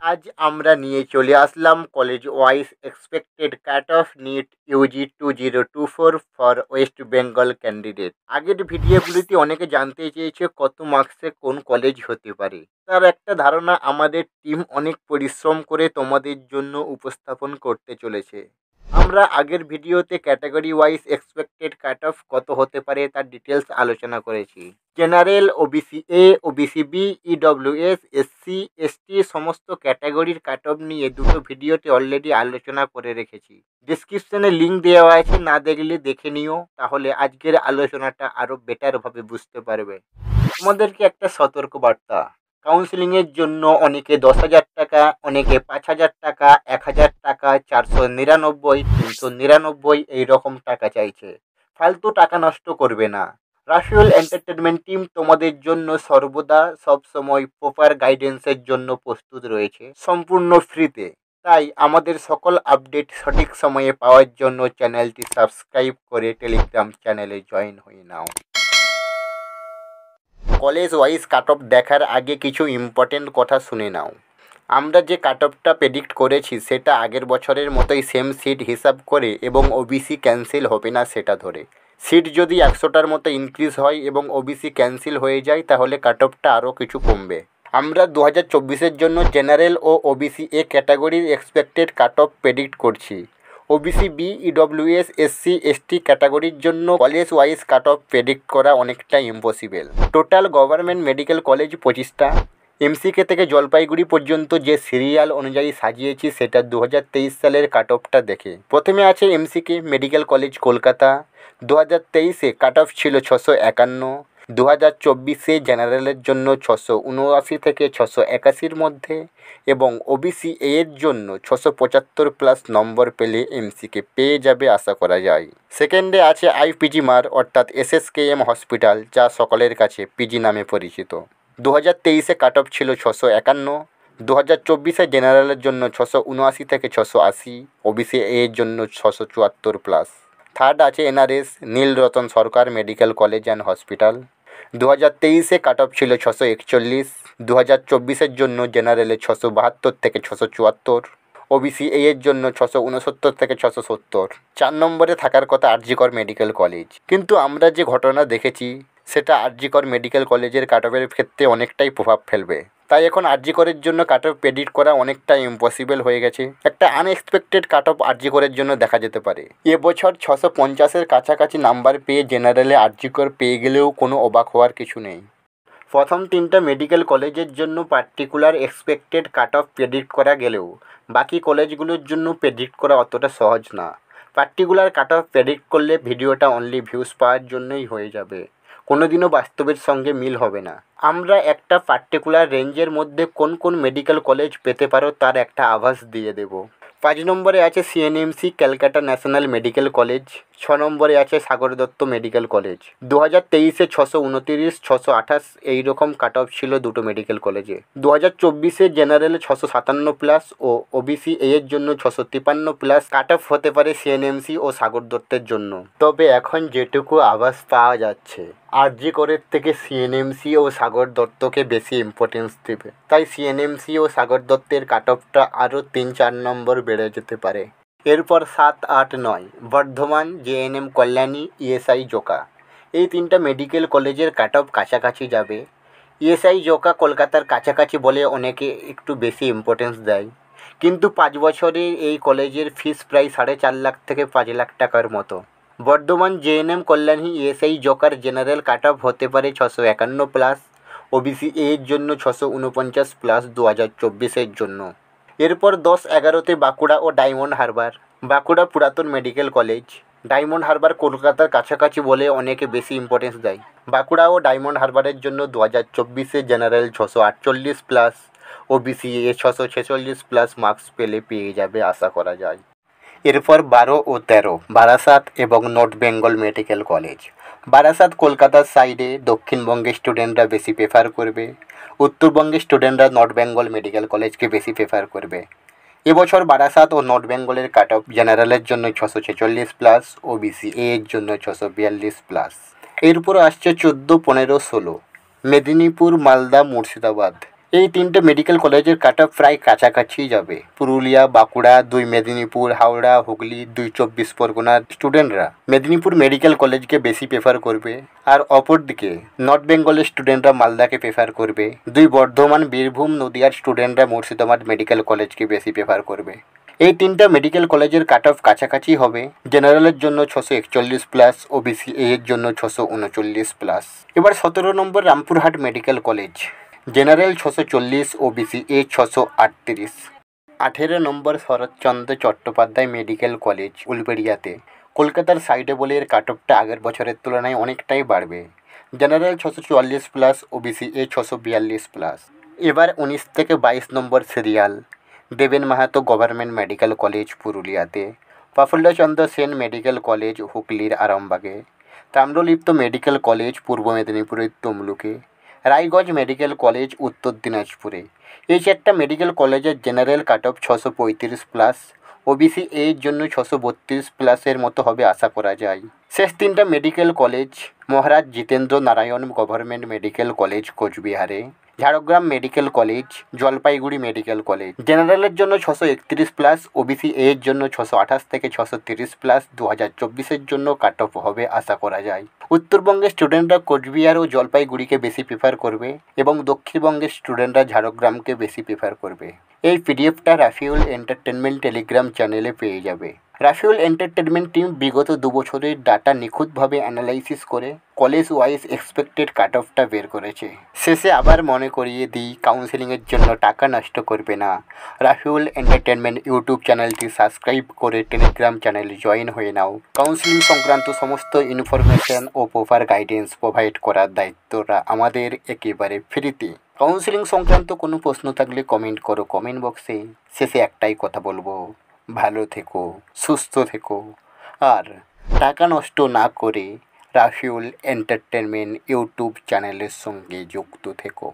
আজ আমরা নিয়ে চলে আসলাম college wise expected cut off NEET UG 2024 for West Bengal candidate. আগের ভিডিওগুলিতে অনেকে জানতে চেয়েছে কত মার্কসে কোন কলেজ হতে পারে। তার একটা ধারণা আমাদের টিম অনেক পরিশ্রম করে তোমাদের জন্য উপস্থাপন করতে চলেছে। আমরা আগের ভিডিওতে category wise expected cut off কত হতে পারে তার ডিটেলস আলোচনা করেছি। General, OBC A, OBC B, EWS, SC, ST সমস্ত ক্যাটাগরির কাট অফ নিয়ে দুটো ভিডিওতে অলরেডি আলোচনা করে রেখেছি। ডিসক্রিপশনে লিঙ্ক দেওয়া আছে, না দেখলে দেখে নিও, তাহলে আজকের আলোচনাটা আরও বেটারভাবে বুঝতে পারবে। তোমাদেরকে একটা সতর্কবার্তা, কাউন্সিলিংয়ের জন্য অনেকে 10,000 টাকা, অনেকে 5,000 টাকা, 1,000 টাকা, 499, 399 এইরকম টাকা চাইছে। ফালতু টাকা নষ্ট করবে না। রাশিয়াল এন্টারটেনমেন্ট টিম তোমাদের জন্য সর্বদা সবসময় প্রপার গাইডেন্সের জন্য প্রস্তুত রয়েছে, সম্পূর্ণ ফ্রিতে। তাই আমাদের সকল আপডেট সঠিক সময়ে পাওয়ার জন্য চ্যানেলটি সাবস্ক্রাইব করে টেলিগ্রাম চ্যানেলে জয়েন হয়ে নাও। কলেজ ওয়াইজ কাট অফ দেখার আগে কিছু ইম্পর্টেন্ট কথা শুনে নাও। আমরা যে কাট অফটা প্রেডিক্ট করেছি সেটা আগের বছরের মতোই সেম সিট হিসাব করে এবং ওবিসি ক্যান্সেল হবে না সেটা ধরে। সিট যদি 100টার মতো ইনক্রিজ হয় এবং ওবিসি ক্যান্সেল হয়ে যায় তাহলে কাট অফটা আরও কিছু কমবে। আমরা 2024-এর জন্য জেনারেল ও ওবিসি এ ক্যাটাগরির এক্সপেক্টেড কাট অফ প্রেডিক্ট করছি। OBC B, EWS, SC, ST ক্যাটাগরির জন্য college wise cut off predict করা অনেকটা impossible. Total government medical college 25টা। এমসিকে থেকে জলপাইগুড়ি পর্যন্ত যে সিরিয়াল অনুযায়ী সাজিয়েছি সেটা 2023 সালের কাট অফটা দেখে। প্রথমে আছে এমসিকে মেডিকেল কলেজ কলকাতা। 2023-এ কাট অফ ছিল 651। 2024-এ জেনারেলের জন্য 679 থেকে 681-র মধ্যে এবং ওবিসি এর জন্য 675+ নম্বর পেলে এমসিকে পেয়ে যাবে আশা করা যায়। সেকেন্ডে আছে আইপিজি মার অর্থাৎ এসএসকেএম হসপিটাল, যা সকলের কাছে পিজি নামে পরিচিত। 2023-এ কাট অফ ছিল 651। 2024-এ জেনারেলের জন্য 679 থেকে 680, ওবিসি এর জন্য 674+। থার্ড আছে NRS Nilratan Sarkar medical college and hospital. 2023-এ কাট অফ ছিল 641। 2024-এর জন্য জেনারেলে 672 থেকে 674, ওবিসি এর জন্য 669 থেকে 670। 4 নম্বরে থাকার কথা আরজিকর মেডিকেল কলেজ, কিন্তু আমরা যে ঘটনা দেখেছি সেটা আরজিকর মেডিকেল কলেজের কাট অফের ক্ষেত্রে অনেকটাই প্রভাব ফেলবে। তাই এখন আরজিকরের জন্য কাট অফ প্রেডিক্ট করা অনেকটা ইম্পসিবল হয়ে গেছে। একটা আনএক্সপেক্টেড কাট অফ আরজিকরের জন্য দেখা যেতে পারে। এবছর 650-এর কাছাকাছি নাম্বার পেয়ে জেনারেলে আরজিকর পেয়ে গেলেও কোনো অবাক হওয়ার কিছু নেই। প্রথম 3টা মেডিকেল কলেজের জন্য particular expected cut off predict করা গেলেও বাকি কলেজগুলোর জন্য প্রেডিক্ট করা অতটা সহজ না। পার্টিকুলার কাট অফ প্রেডিক্ট করলে ভিডিওটা অনলি ভিউজ পাওয়ার জন্যই হয়ে যাবে, কোনোদিনও বাস্তবের সঙ্গে মিল হবে না। আমরা একটা পার্টিকুলার রেঞ্জের মধ্যে কোন কোন মেডিকেল কলেজ পেতে পারো তার একটা আভাস দিয়ে দেব। 5 নম্বরে আছে CNMC Calcutta national medical college. 6 নম্বরে আছে সাগর দত্ত মেডিকেল কলেজ। 2023-এ 629, 628 এইরকম কাট অফ ছিল দুটো মেডিকেল কলেজে। 2024-এ জেনারেলে 657+ ও ওবিসি এর জন্য 653+ কাট অফ হতে পারে সিএনএমসি ও সাগর দত্তের জন্য। তবে এখন যেটুকু আভাস পাওয়া যাচ্ছে আরজিকরের থেকে সিএনএমসি ও সাগর দত্তকে বেশি ইম্পর্টেন্স দেবে, তাই সিএনএমসি ও সাগর দত্তের কাট অফটা আরও 3-4 নম্বর বেড়ে যেতে পারে। এরপর 7, 8, 9 বর্ধমান, জেএনএম কল্যাণী, ইএসআই জোকা এই 3টা মেডিকেল কলেজের কাট অফ কাছাকাছি যাবে। ইএসআই জোকা কলকাতার কাছাকাছি বলে অনেকে একটু বেশি ইম্পর্টেন্স দেয়, কিন্তু 5 বছরে এই কলেজের ফিস প্রায় 4.5 লাখ থেকে 5 লাখ টাকার মতো। Bardhaman, GNM Kalyani, ESI Joker general cut off হতে পারে 651+, ওবিসি এর জন্য 649+ 2024-এর জন্য। এরপর 10, 11-তে বাঁকুড়া ও ডায়মন্ড হারবার। বাঁকুড়া পুরাতন মেডিকেল কলেজ, ডায়মন্ড হারবার কলকাতার কাছাকাছি বলে অনেকে বেশি ইম্পর্টেন্স দেয়। বাঁকুড়া ও ডায়মন্ড হারবারের জন্য 2024-এ জেনারেল 648+, ওবিসি এ 646+ মার্কস পেলে পেয়ে যাবে আশা করা যায়। এরপর 12 ও 13 বারাসাত এবং north Bengal medical college. Barasat কলকাতার সাইডে, দক্ষিণবঙ্গের স্টুডেন্টরা বেশি প্রেফার করবে, উত্তরবঙ্গের স্টুডেন্টরা নর্থ বেঙ্গল মেডিকেল কলেজকে বেশি প্রেফার করবে। এবছর বারাসাত ও নর্থ বেঙ্গলের কাট অফ জেনারেলের জন্য 646+, ওবিসি এর জন্য 642+। এরপর আসছে 14, 15, 16 মেদিনীপুর, মালদা, মুর্শিদাবাদ। এই তিনটে মেডিকেল কলেজের কাট অফ প্রায় কাছাকাছি যাবে। পুরুলিয়া, বাঁকুড়া, 2 মেদিনীপুর, হাওড়া, হুগলি, 2 চব্বিশ পরগনার স্টুডেন্টরা মেদিনীপুর মেডিকেল কলেজকে বেশি প্রেফার করবে, আর অপরদিকে নর্থ বেঙ্গলের স্টুডেন্টরা মালদাকে প্রেফার করবে। 2 বর্ধমান, বীরভূম, নদিয়ার স্টুডেন্টরা মুর্শিদাবাদ মেডিকেল কলেজকে বেশি প্রেফার করবে। এই তিনটা মেডিকেল কলেজের কাট অফ কাছাকাছি হবে। জেনারেলের জন্য 641 প্লাস, ওবিসি এর জন্য 639 প্লাস। এবার 17 number Rampurhat medical college, general 640, OBC A 638। 18 number Saratchandra Chattopadhyay medical college উলবেড়িয়াতে, কলকাতার সাইডে বলে এর কাট অফটা আগের বছরের তুলনায় অনেকটাই বাড়বে। General 644 plus, OBC A 642 plus. এবার 19 থেকে 22 নম্বর সিরিয়াল, দেবেন মাহাতো গভর্নমেন্ট মেডিকেল কলেজ পুরুলিয়াতে, প্রফুল্লচন্দ্র সেন মেডিকেল কলেজ হুগলির আরামবাগে, তাম্রলিপ্ত মেডিকেল কলেজ পূর্ব মেদিনীপুরের তমলুকে, রায়গঞ্জ মেডিকেল কলেজ উত্তর দিনাজপুরে। এই 4টা মেডিকেল কলেজের general cut off 635 plus, OBC এর জন্য 632 প্লাসের মতো হবে আশা করা যায়। শেষ 3টা medical college, Maharaj Jitendra Narayan government medical college কোচবিহারে, Jhargram medical college, Jalpaiguri medical college. জেনারেলের জন্য 631 প্লাস, ওবিসি এর জন্য 628 থেকে 630 প্লাস 2024-এর জন্য কাট অফ হবে আশা করা যায়। উত্তরবঙ্গের স্টুডেন্টরা কোচবিহার ও জলপাইগুড়িকে বেশি প্রেফার করবে এবং দক্ষিণবঙ্গের স্টুডেন্টরা ঝাড়গ্রামকে বেশি প্রেফার করবে। এই পিডিএফটা রাফিউল এন্টারটেনমেন্ট টেলিগ্রাম চ্যানেলে পেয়ে যাবে। রাফিউল এন্টারটেনমেন্ট টিম বিগত 2 বছরের ডাটা নিখুঁতভাবে অ্যানালাইসিস করে কলেজ ওয়াইজ এক্সপেক্টেড কাট অফটা বের করেছে। শেষে আবার মনে করিয়ে দিই, কাউন্সেলিংয়ের জন্য টাকা নষ্ট করবে না। রাফিউল এন্টারটেনমেন্ট ইউটিউব চ্যানেলটি সাবস্ক্রাইব করে টেলিগ্রাম চ্যানেলে জয়েন হয়ে নাও। কাউন্সেলিং সংক্রান্ত সমস্ত ইনফরমেশন ও প্রপার গাইডেন্স প্রোভাইড করার দায়িত্বটা আমাদের একেবারে ফ্রিতে। কাউন্সেলিং সংক্রান্ত কোনো প্রশ্ন থাকলে কমেন্ট করো কমেন্ট বক্সে। শেষে একটাই কথা বলবো, ভালো থেকো, সুস্থ থেকো, আর টাকা নষ্ট না করে রাফিউল এন্টারটেনমেন্ট ইউটিউব চ্যানেলের সঙ্গে যুক্ত থেকো।